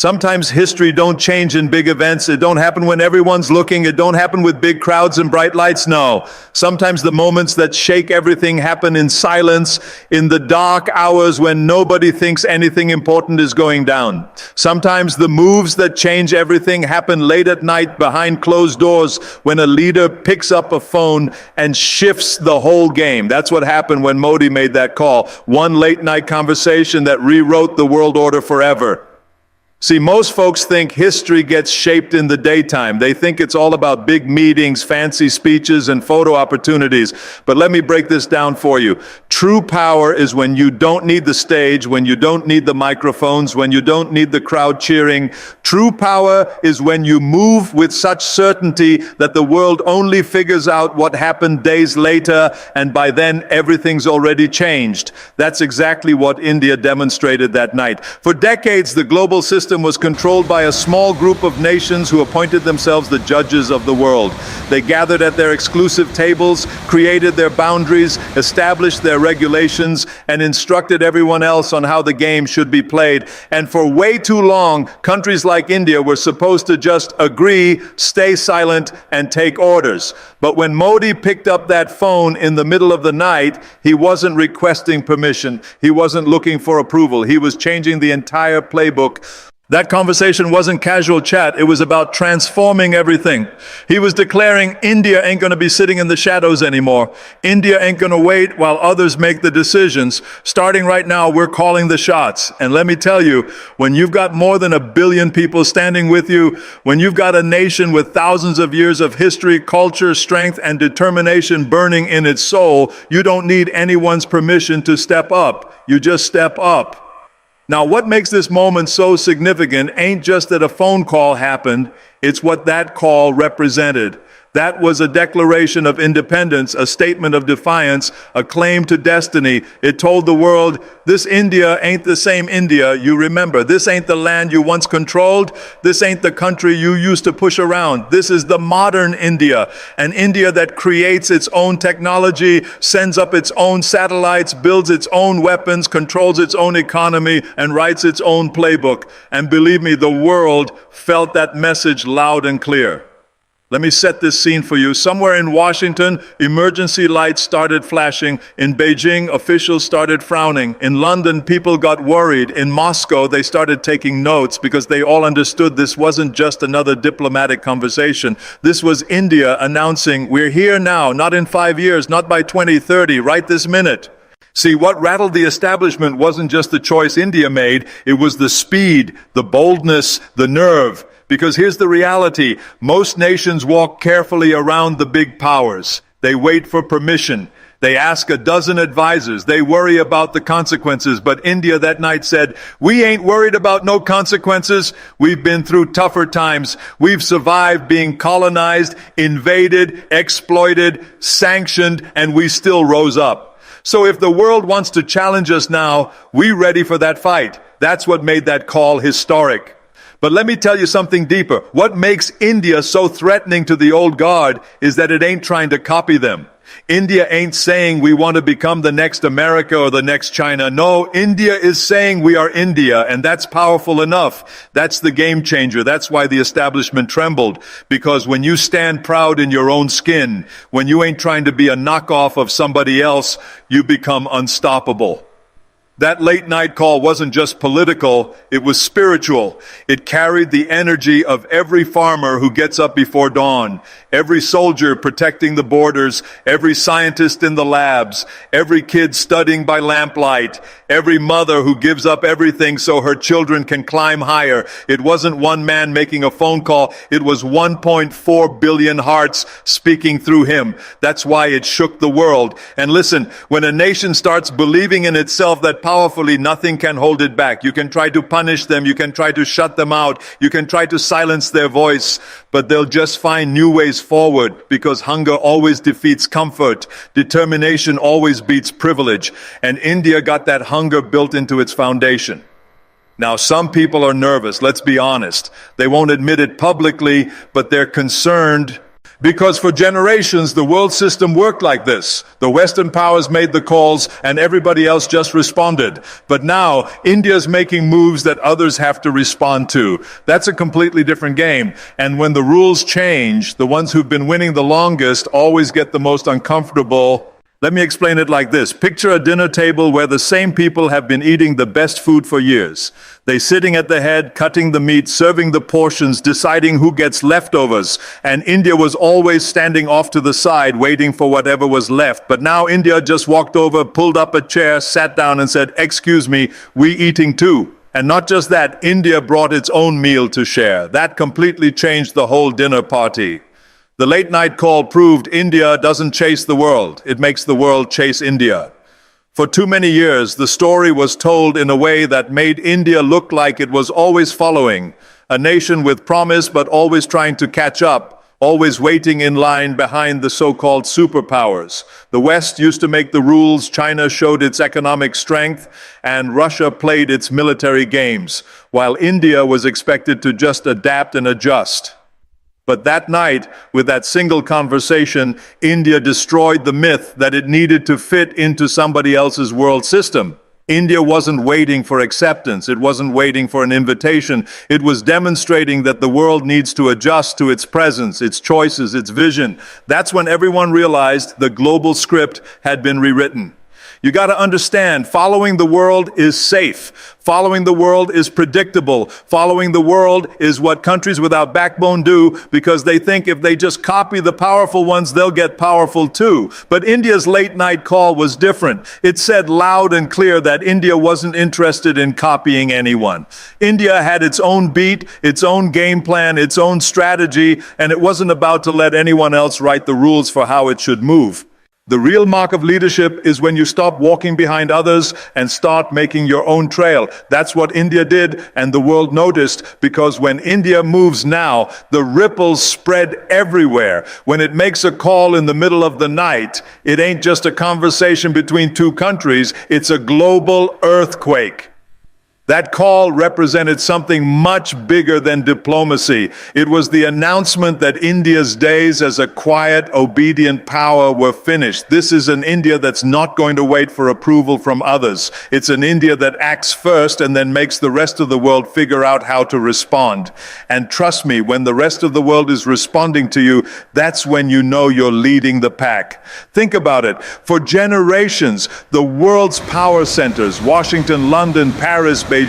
Sometimes history don't change in big events. It don't happen when everyone's looking. It don't happen with big crowds and bright lights. No. Sometimes the moments that shake everything happen in silence, in the dark hours when nobody thinks anything important is going down. Sometimes the moves that change everything happen late at night behind closed doors when a leader picks up a phone and shifts the whole game. That's what happened when Modi made that call. One late night conversation that rewrote the world order forever. See, most folks think history gets shaped in the daytime. They think it's all about big meetings, fancy speeches, and photo opportunities. But let me break this down for you. True power is when you don't need the stage, when you don't need the microphones, when you don't need the crowd cheering. True power is when you move with such certainty that the world only figures out what happened days later, and by then everything's already changed. That's exactly what India demonstrated that night. For decades, the global system was controlled by a small group of nations who appointed themselves the judges of the world. They gathered at their exclusive tables, created their boundaries, established their regulations, and instructed everyone else on how the game should be played. And for way too long, countries like India were supposed to just agree, stay silent, and take orders. But when Modi picked up that phone in the middle of the night, he wasn't requesting permission. He wasn't looking for approval. He was changing the entire playbook. That conversation wasn't casual chat. It was about transforming everything. He was declaring India ain't going to be sitting in the shadows anymore. India ain't going to wait while others make the decisions. Starting right now, we're calling the shots. And let me tell you, when you've got more than 1 billion people standing with you, when you've got a nation with thousands of years of history, culture, strength, and determination burning in its soul, you don't need anyone's permission to step up. You just step up. Now, what makes this moment so significant ain't just that a phone call happened, it's what that call represented. That was a declaration of independence, a statement of defiance, a claim to destiny. It told the world, this India ain't the same India you remember. This ain't the land you once controlled. This ain't the country you used to push around. This is the modern India, an India that creates its own technology, sends up its own satellites, builds its own weapons, controls its own economy, and writes its own playbook. And believe me, the world felt that message loud and clear. Let me set this scene for you. Somewhere in Washington, emergency lights started flashing. In Beijing, officials started frowning. In London, people got worried. In Moscow, they started taking notes because they all understood this wasn't just another diplomatic conversation. This was India announcing, we're here now, not in 5 years, not by 2030, right this minute. See, what rattled the establishment wasn't just the choice India made, it was the speed, the boldness, the nerve. Because here's the reality, most nations walk carefully around the big powers. They wait for permission. They ask a dozen advisors. They worry about the consequences. But India that night said, we ain't worried about no consequences. We've been through tougher times. We've survived being colonized, invaded, exploited, sanctioned, and we still rose up. So if the world wants to challenge us now, we're ready for that fight. That's what made that call historic. But let me tell you something deeper. What makes India so threatening to the old guard is that it ain't trying to copy them. India ain't saying we want to become the next America or the next China. No, India is saying we are India, and that's powerful enough. That's the game changer. That's why the establishment trembled. Because when you stand proud in your own skin, when you ain't trying to be a knockoff of somebody else, you become unstoppable. That late night call wasn't just political, it was spiritual. It carried the energy of every farmer who gets up before dawn, every soldier protecting the borders, every scientist in the labs, every kid studying by lamplight, every mother who gives up everything so her children can climb higher. It wasn't one man making a phone call, it was 1.4 billion hearts speaking through him. That's why it shook the world. And listen, when a nation starts believing in itself that powerfully, nothing can hold it back. You can try to punish them, you can try to shut them out, you can try to silence their voice, but they'll just find new ways forward because hunger always defeats comfort, determination always beats privilege, and India got that hunger built into its foundation. Now, some people are nervous, let's be honest. They won't admit it publicly, but they're concerned Because for generations, the world system worked like this. The Western powers made the calls and everybody else just responded. But now, India's making moves that others have to respond to. That's a completely different game. And when the rules change, the ones who've been winning the longest always get the most uncomfortable. Let me explain it like this. Picture a dinner table where the same people have been eating the best food for years. They're sitting at the head, cutting the meat, serving the portions, deciding who gets leftovers. And India was always standing off to the side, waiting for whatever was left. But now India just walked over, pulled up a chair, sat down and said, "Excuse me, we eating too." And not just that, India brought its own meal to share. That completely changed the whole dinner party. The late night call proved India doesn't chase the world. It makes the world chase India. For too many years, the story was told in a way that made India look like it was always following, a nation with promise but always trying to catch up, always waiting in line behind the so-called superpowers. The West used to make the rules, China showed its economic strength, and Russia played its military games, while India was expected to just adapt and adjust. But that night, with that single conversation, India destroyed the myth that it needed to fit into somebody else's world system. India wasn't waiting for acceptance. It wasn't waiting for an invitation. It was demonstrating that the world needs to adjust to its presence, its choices, its vision. That's when everyone realized the global script had been rewritten. You got to understand, following the world is safe. Following the world is predictable. Following the world is what countries without backbone do because they think if they just copy the powerful ones, they'll get powerful too. But India's late night call was different. It said loud and clear that India wasn't interested in copying anyone. India had its own beat, its own game plan, its own strategy, and it wasn't about to let anyone else write the rules for how it should move. The real mark of leadership is when you stop walking behind others and start making your own trail. That's what India did, and the world noticed, because when India moves now, the ripples spread everywhere. When it makes a call in the middle of the night, it ain't just a conversation between two countries, it's a global earthquake. That call represented something much bigger than diplomacy. It was the announcement that India's days as a quiet, obedient power were finished. This is an India that's not going to wait for approval from others. It's an India that acts first and then makes the rest of the world figure out how to respond. And trust me, when the rest of the world is responding to you, that's when you know you're leading the pack. Think about it. For generations, the world's power centers, Washington, London, Paris, Beijing,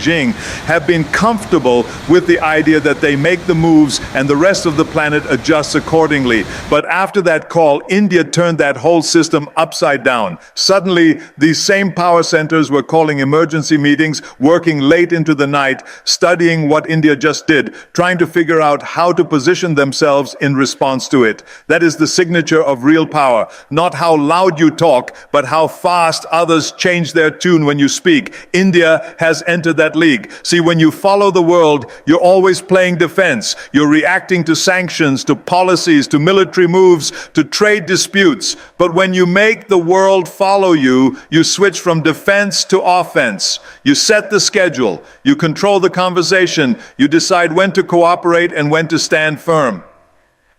have been comfortable with the idea that they make the moves and the rest of the planet adjusts accordingly. But after that call, India turned that whole system upside down. Suddenly, these same power centers were calling emergency meetings, working late into the night, studying what India just did, trying to figure out how to position themselves in response to it. That is the signature of real power. Not how loud you talk, but how fast others change their tune when you speak. India has entered that league. See, when you follow the world, you're always playing defense. You're reacting to sanctions, to policies, to military moves, to trade disputes. But when you make the world follow you, you switch from defense to offense. You set the schedule. You control the conversation. You decide when to cooperate and when to stand firm.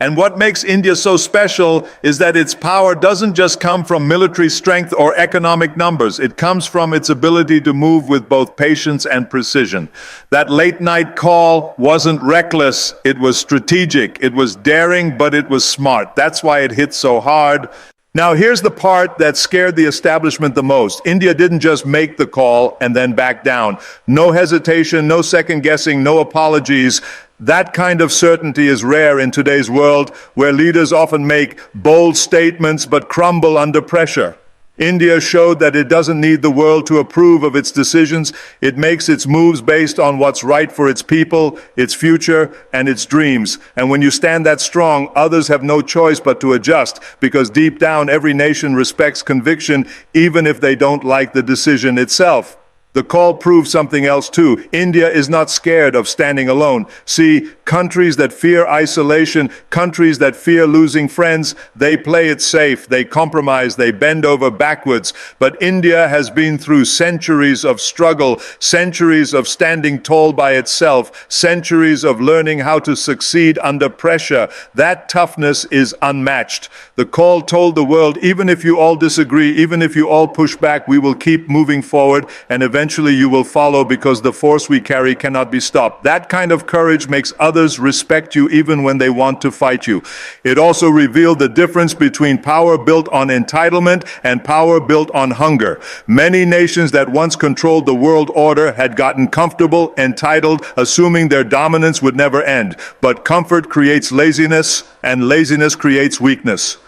And what makes India so special is that its power doesn't just come from military strength or economic numbers. It comes from its ability to move with both patience and precision. That late night call wasn't reckless, it was strategic. It was daring, but it was smart. That's why it hit so hard. Now, here's the part that scared the establishment the most. India didn't just make the call and then back down. No hesitation, no second guessing, no apologies. That kind of certainty is rare in today's world, where leaders often make bold statements but crumble under pressure. India showed that it doesn't need the world to approve of its decisions. It makes its moves based on what's right for its people, its future, and its dreams. And when you stand that strong, others have no choice but to adjust, because deep down, every nation respects conviction, even if they don't like the decision itself. The call proved something else too. India is not scared of standing alone. See, Countries that fear isolation, countries that fear losing friends, they play it safe, they compromise, they bend over backwards. But India has been through centuries of struggle, centuries of standing tall by itself, centuries of learning how to succeed under pressure. That toughness is unmatched. The call told the world, even if you all disagree, even if you all push back, we will keep moving forward, and eventually you will follow, because the force we carry cannot be stopped. That kind of courage makes others respect you even when they want to fight you. It also revealed the difference between power built on entitlement and power built on hunger. Many nations that once controlled the world order had gotten comfortable, entitled, assuming their dominance would never end. But comfort creates laziness, and laziness creates weakness.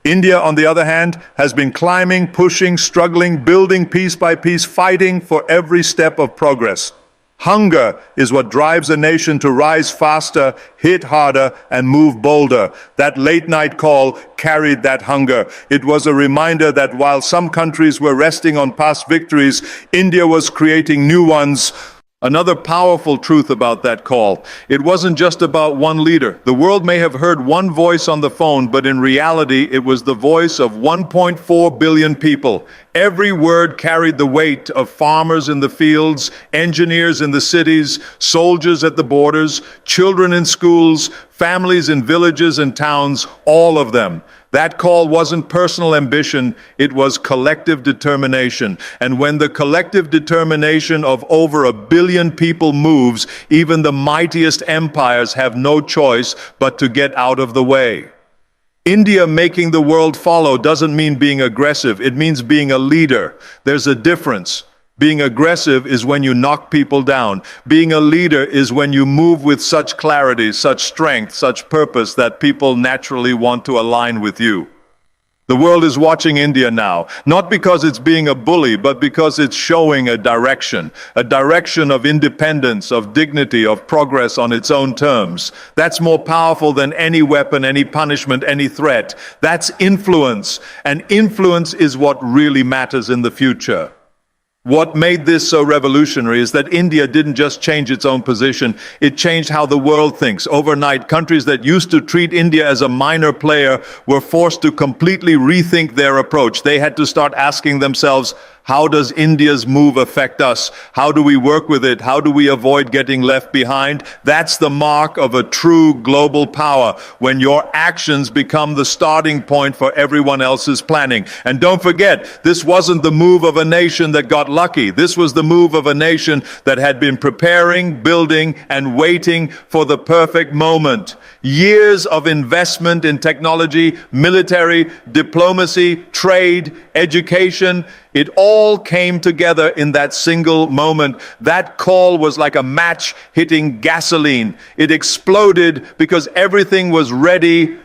India, on the other hand, has been climbing, pushing, struggling, building piece by piece, fighting for every step of progress. Hunger is what drives a nation to rise faster, hit harder, and move bolder. That late-night call carried that hunger. It was a reminder that while some countries were resting on past victories, India was creating new ones. Another powerful truth about that call: it wasn't just about one leader. The world may have heard one voice on the phone, but in reality, it was the voice of 1.4 billion people. Every word carried the weight of farmers in the fields, engineers in the cities, soldiers at the borders, children in schools, families in villages and towns, all of them. That call wasn't personal ambition, it was collective determination. And when the collective determination of over 1 billion people moves, even the mightiest empires have no choice but to get out of the way. India making the world follow doesn't mean being aggressive, it means being a leader. There's a difference. Being aggressive is when you knock people down. Being a leader is when you move with such clarity, such strength, such purpose that people naturally want to align with you. The world is watching India now, not because it's being a bully, but because it's showing a direction of independence, of dignity, of progress on its own terms. That's more powerful than any weapon, any punishment, any threat. That's influence, and influence is what really matters in the future. What made this so revolutionary is that India didn't just change its own position, it changed how the world thinks. Overnight, countries that used to treat India as a minor player were forced to completely rethink their approach. They had to start asking themselves, how does India's move affect us? How do we work with it? How do we avoid getting left behind? That's the mark of a true global power, when your actions become the starting point for everyone else's planning. And don't forget, this wasn't the move of a nation that got lucky. This was the move of a nation that had been preparing, building, and waiting for the perfect moment. Years of investment in technology, military, diplomacy, trade, education, it all came together in that single moment. That call was like a match hitting gasoline. It exploded because everything was ready